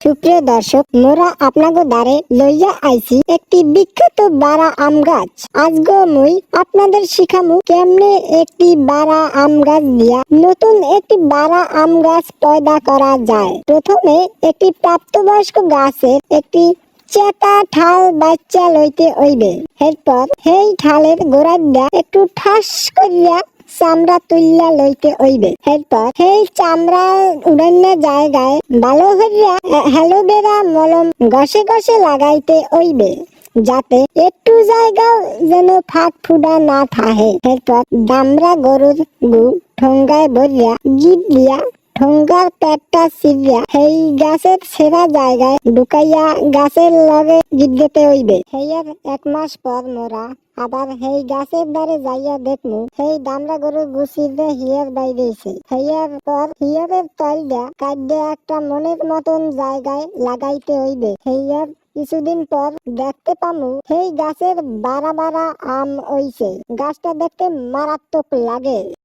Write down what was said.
সুপ্রিয় দর্শক, মোরা আপনাকে দ্বারে লইয়া আইছি একটি বিখ্যাত বারা আম গাছ। আজকে মুই আপনাদের শিখামু কেমনে একটি বারা আম গাছ দিয়া নতুন একটি বারা আম গাছ পয়দা করা যায়। প্রথমে একটি প্রাপ্তবয়স্ক গাছের একটি চেতা ঠাল বাচ্চা লইতে হইবে। এরপর সেই ঠালের গোড়াটা একটু ঠাস করিয়া চামড়া তুলিয়া লইতে হইবে। এরপর সেই চামড়া উড়ান্য জায়গায় ভালো করিয়া অ্যালোভেরা মলম ঘষে ঘষে লাগাইতে হইবে, যাতে একটু জায়গাও যেন ফাঁক ফুডা না থাকে। এরপর দামরা গরুর গু ঠোঙ্গায় ভরিয়া গিট দিয়া ঠোঙ্গার পেটটা চিরিয়া সেই গাছের সেরা জায়গায় ঢুকাইয়া গাছের লগে গিট দিতে হইবে। সেইয়ার 1 মাস পর মোরা আবার সেই গাছের দ্বারে যাইয়া দেখমু সেই দামরা গরুর গুছিতে হিয়ার বাইরেছে। হিয়ার পর হিয়ারের তলটা কাটে একটা মনের মতন জায়গায় লাগাইতে হইবে। হিয়ার কিছুদিন পর দেখতে পামু সেই গাছের বারা বারা আম হইছে। গাছটা দেখতে মারাত্মক লাগে।